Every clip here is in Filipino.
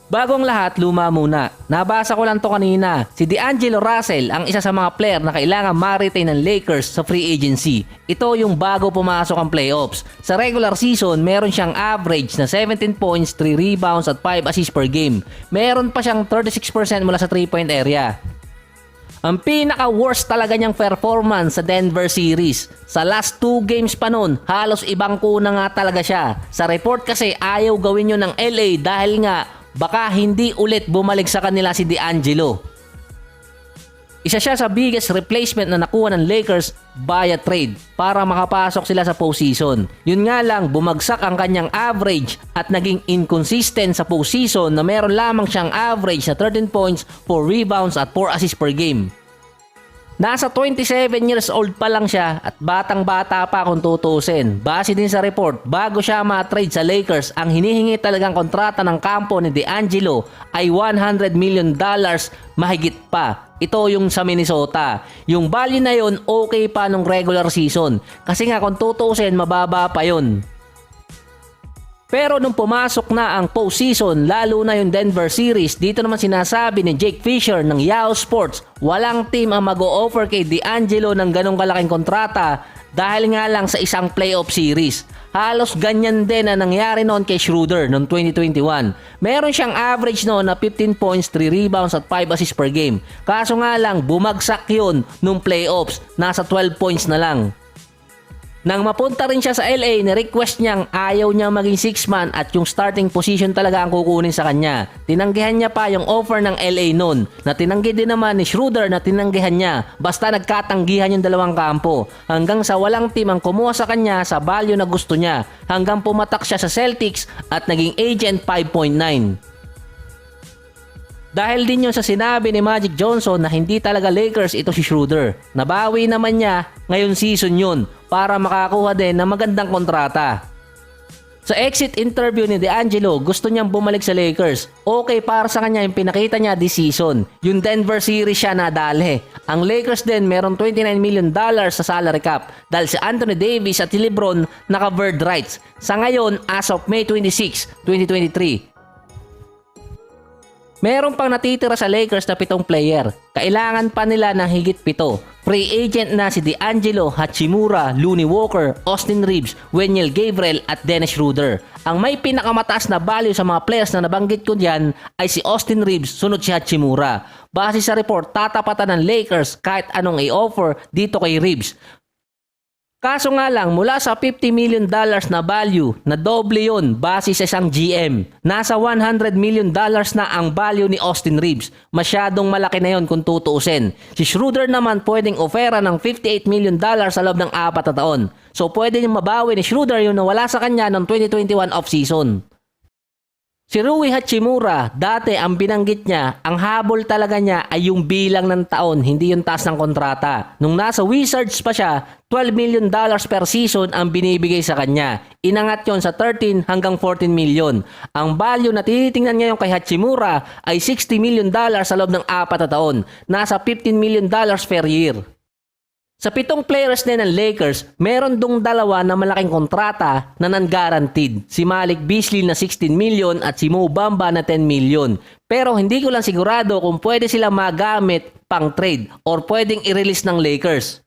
Bagong lahat, luma muna. Nabasa ko lang to kanina. Si D'Angelo Russell ang isa sa mga player na kailangan ma-retain ng Lakers sa free agency. Ito yung bago pumasok ang playoffs. Sa regular season, meron siyang average na 17 points, 3 rebounds at 5 assists per game. Meron pa siyang 36% mula sa 3-point area. Ang pinaka-worst talaga niyang performance sa Denver series. Sa last 2 games pa nun, halos ibang kuna nga talaga siya. Sa report kasi ayaw gawin yun ng LA dahil nga baka hindi ulit bumalik sa kanila si D'Angelo. Isa siya sa biggest replacement na nakuha ng Lakers via trade para makapasok sila sa postseason. Yun nga lang, bumagsak ang kanyang average at naging inconsistent sa postseason na meron lamang siyang average na 13 points, 4 rebounds at 4 assists per game. Nasa 27 years old pa lang siya at batang-bata pa kung tutusin. Base din sa report, bago siya ma-trade sa Lakers, ang hinihingi talagang kontrata ng kampo ni D'Angelo ay $100 million mahigit pa. Ito yung sa Minnesota. Yung value na yun okay pa nung regular season. Kasi nga kung tutusin, mababa pa yun. Pero nung pumasok na ang postseason, lalo na yung Denver series, dito naman sinasabi ni Jake Fisher ng Yahoo Sports, walang team ang mag-o-offer kay D'Angelo ng ganong kalaking kontrata dahil nga lang sa isang playoff series. Halos ganyan din na nangyari noon kay Schroeder noong 2021. Meron siyang average noon na 15 points, 3 rebounds at 5 assists per game. Kaso nga lang, bumagsak yun nung playoffs, nasa 12 points na lang. Nang mapunta rin siya sa LA, ni-request niyang ayaw niyang maging 6-man at yung starting position talaga ang kukunin sa kanya. Tinanggihan niya pa yung offer ng LA noon, na tinanggi din naman ni Schroeder na tinanggihan niya, basta nagkatanggihan yung dalawang kampo. Hanggang sa walang team ang kumuha sa kanya sa value na gusto niya, hanggang pumatak siya sa Celtics at naging agent 5.9. Dahil din yun sa sinabi ni Magic Johnson na hindi talaga Lakers ito si Schroeder. Nabawi naman niya ngayon season yun para makakuha din ng magandang kontrata. Sa exit interview ni D'Angelo, gusto niyang bumalik sa Lakers. Okay para sa kanya yung pinakita niya this season. Yung Denver series siya nadali. Ang Lakers din meron $29 million sa salary cap dahil si Anthony Davis at si LeBron naka-bird rights. Sa ngayon, as of May 26, 2023, meron pang natitira sa Lakers na 7 player. Kailangan pa nila ng higit 7. Free agent na si D'Angelo, Hachimura, Looney Walker, Austin Reeves, Wenyel Gabriel at Dennis Schroeder. Ang may pinakamataas na value sa mga players na nabanggit ko diyan ay si Austin Reeves, sunod si Hachimura. Base sa report, tatapatan ng Lakers kahit anong i-offer dito kay Reeves. Kaso nga lang, mula sa $50 million na value, na doble yun base sa isang GM. Nasa $100 million na ang value ni Austin Reeves. Masyadong malaki na yun kung tutuusin. Si Schroeder naman pwedeng ofera ng $58 million sa loob ng 4 na taon. So pwede niyang mabawi ni Schroeder yung nawala sa kanya ng 2021 offseason. Si Rui Hachimura, dati ang binanggit niya, ang habol talaga niya ay yung bilang ng taon, hindi yung taas ng kontrata. Nung nasa Wizards pa siya, $12 million per season ang binibigay sa kanya. Inangat yon sa 13 hanggang 14 million. Ang value na tinitingnan ngayon kay Hachimura ay $60 million sa loob ng 4 na taon. Nasa $15 million per year. Sa 7 players din ng Lakers, meron dong 2 na malaking kontrata na non-guaranteed. Si Malik Beasley na 16 million at si Mo Bamba na 10 million. Pero hindi ko lang sigurado kung pwede sila magamit pang trade or pwedeng i-release ng Lakers.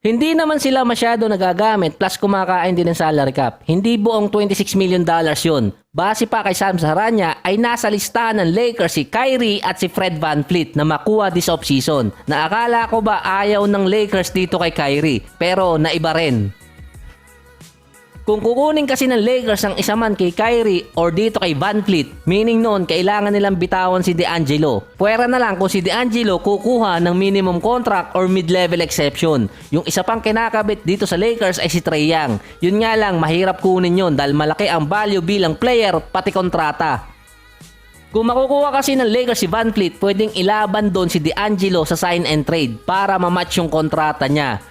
Hindi naman sila masyado nagagamit plus kumakain din ng salary cap. Hindi buong $26 million yun. Base pa kay Sam Saranya ay nasa listahan ng Lakers si Kyrie at si Fred VanVleet na makuha this offseason. Naakala ko ba ayaw ng Lakers dito kay Kyrie pero naiba rin. Kung kukunin kasi ng Lakers ang isa man kay Kyrie or dito kay VanVleet, meaning noon kailangan nilang bitawan si D'Angelo. Pwera na lang kung si D'Angelo kukuha ng minimum contract or mid-level exception. Yung isa pang kinakabit dito sa Lakers ay si Trae Young. Yun nga lang, mahirap kunin yun dahil malaki ang value bilang player pati kontrata. Kung makukuha kasi ng Lakers si VanVleet, pwedeng ilaban doon si D'Angelo sa sign and trade para ma-match yung kontrata niya.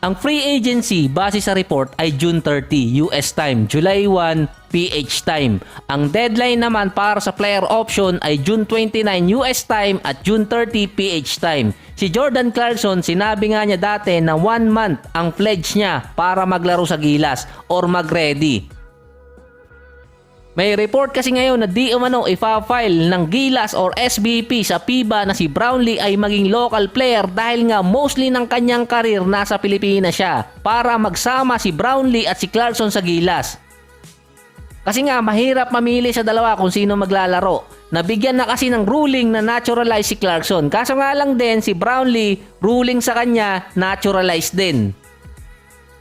Ang free agency base sa report ay June 30 US time, July 1 PH time. Ang deadline naman para sa player option ay June 29 US time at June 30 PH time. Si Jordan Clarkson, sinabi nga niya dati na 1 month ang pledge niya para maglaro sa Gilas or mag-ready. May report kasi ngayon na di umano ipa-file ng Gilas or SBP sa FIBA na si Brownlee ay maging local player dahil nga mostly ng kanyang karir nasa Pilipinas siya para magsama si Brownlee at si Clarkson sa Gilas. Kasi nga mahirap mamili sa dalawa kung sino maglalaro. Nabigyan na kasi ng ruling na naturalize si Clarkson. Kaso nga lang din si Brownlee, ruling sa kanya, naturalize din.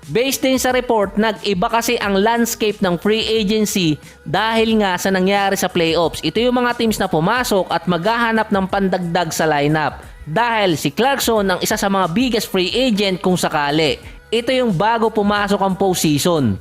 Based din sa report, nag-iba kasi ang landscape ng free agency dahil nga sa nangyari sa playoffs. Ito yung mga teams na pumasok at maghahanap ng pandagdag sa lineup. Dahil si Clarkson ang isa sa mga biggest free agent kung sakali. Ito yung bago pumasok ang postseason.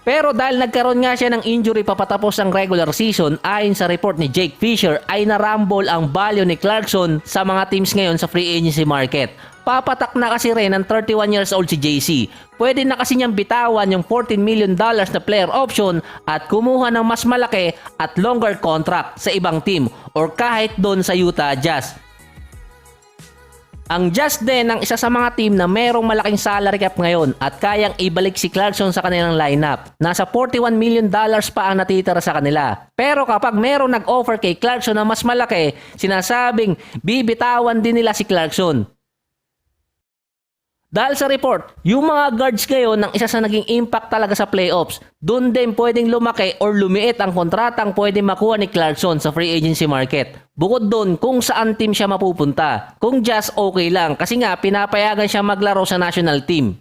Pero dahil nagkaroon nga siya ng injury papatapos ng regular season, ayon sa report ni Jake Fisher ay narumble ang value ni Clarkson sa mga teams ngayon sa free agency market. Papatak na kasi rin ng 31 years old si JC. Pwede na kasi niyang bitawan yung $14 million na player option at kumuha ng mas malaki at longer contract sa ibang team or kahit doon sa Utah Jazz. Ang Jazz din ang isa sa mga team na merong malaking salary cap ngayon at kayang ibalik si Clarkson sa kanilang lineup. Nasa $41 million pa ang natitira sa kanila. Pero kapag merong nag-offer kay Clarkson na mas malaki, sinasabing bibitawan din nila si Clarkson. Dahil sa report, yung mga guards ngayon ng isa sa naging impact talaga sa playoffs, doon din pwedeng lumaki or lumiit ang kontratang pwedeng makuha ni Clarkson sa free agency market. Bukod doon kung saan team siya mapupunta. Kung Jazz okay lang kasi nga pinapayagan siya maglaro sa national team.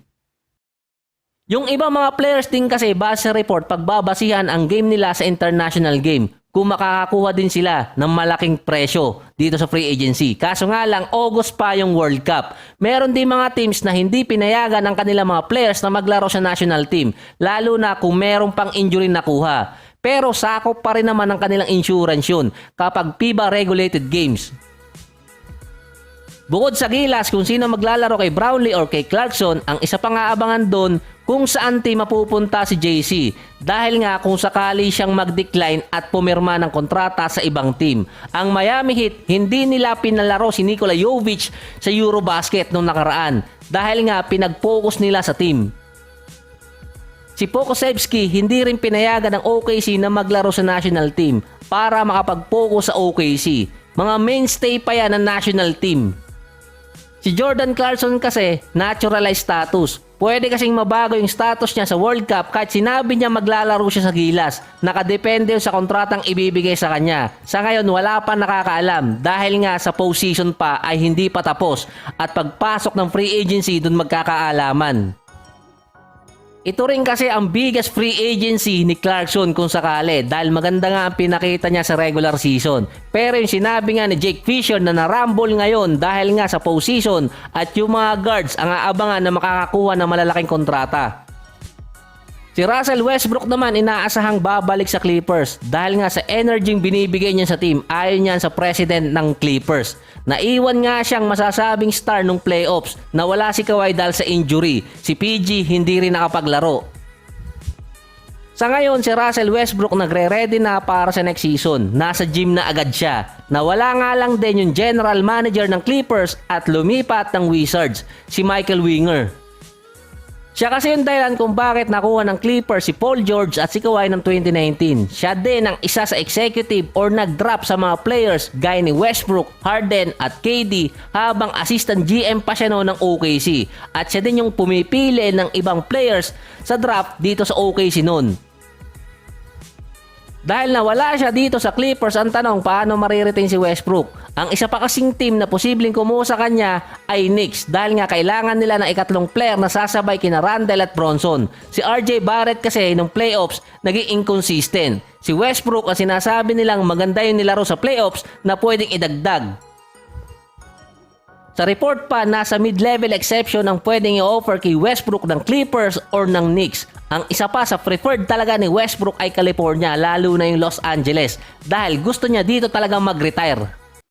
Yung ibang mga players din kasi base sa report pagbabasihan ang game nila sa international game. Kung makakakuha din sila ng malaking presyo dito sa free agency. Kaso nga lang, August pa yung World Cup. Meron din mga teams na hindi pinayagan ang kanilang mga players na maglaro sa national team. Lalo na kung merong pang injury nakuha. Pero sakop pa rin naman ang kanilang insurance yun kapag FIBA regulated games. Bukod sa Gilas kung sino maglalaro kay Brownlee or kay Clarkson, ang isa pang aabangan doon kung saan team mapupunta si JC dahil nga kung sakali siyang mag-decline at pumirma ng kontrata sa ibang team. Ang Miami Heat, hindi nila pinalaro si Nikola Jovic sa Eurobasket nung nakaraan dahil nga pinag-focus nila sa team. Si Pokusevski hindi rin pinayagan ng OKC na maglaro sa national team para makapag-focus sa OKC. Mga mainstay pa yan ng national team. Si Jordan Clarkson kasi, naturalized status. Pwede kasing mabago yung status niya sa World Cup kahit sinabi niya maglalaro siya sa Gilas. Nakadepende sa kontratang ibibigay sa kanya. Sa ngayon wala pa nakakaalam dahil nga sa postseason pa ay hindi pa tapos at pagpasok ng free agency dun magkakaalaman. Ito rin kasi ang biggest free agency ni Clarkson kung sakali dahil maganda nga ang pinakita niya sa regular season. Pero yung sinabi nga ni Jake Fisher na narumble ngayon dahil nga sa postseason at yung mga guards ang aabangan na makakakuha ng malalaking kontrata. Si Russell Westbrook naman inaasahang babalik sa Clippers dahil nga sa energy binibigay niya sa team ayon niyan sa president ng Clippers. Naiwan nga siyang masasabing star nung playoffs na wala si Kawhi dahil sa injury. Si PG hindi rin nakapaglaro. Sa ngayon si Russell Westbrook nagre-ready na para sa next season. Nasa gym na agad siya. Nawala nga lang din yung general manager ng Clippers at lumipat ng Wizards, si Michael Winger. Siya kasi yung dahilan kung bakit nakuha ng Clippers si Paul George at si Kawhi ng 2019. Siya din ang isa sa executive or nag-drop sa mga players gaya ni Westbrook, Harden at KD habang assistant GM pa siya noon ng OKC. At siya din yung pumipili ng ibang players sa draft dito sa OKC noon. Dahil nawala siya dito sa Clippers, ang tanong paano mariretain si Westbrook? Ang isa pa kasing team na posibleng kumuha sa kanya ay Knicks dahil nga kailangan nila ng ikatlong player na sasabay kina Randle at Bronson. Si RJ Barrett kasi nung playoffs naging inconsistent. Si Westbrook ang sinasabi nilang maganda yung nilaro sa playoffs na pwedeng idagdag. Sa report pa, nasa mid-level exception ang pwedeng i-offer kay Westbrook ng Clippers or ng Knicks. Ang isa pa sa preferred talaga ni Westbrook ay California, lalo na yung Los Angeles dahil gusto niya dito talagang mag-retire.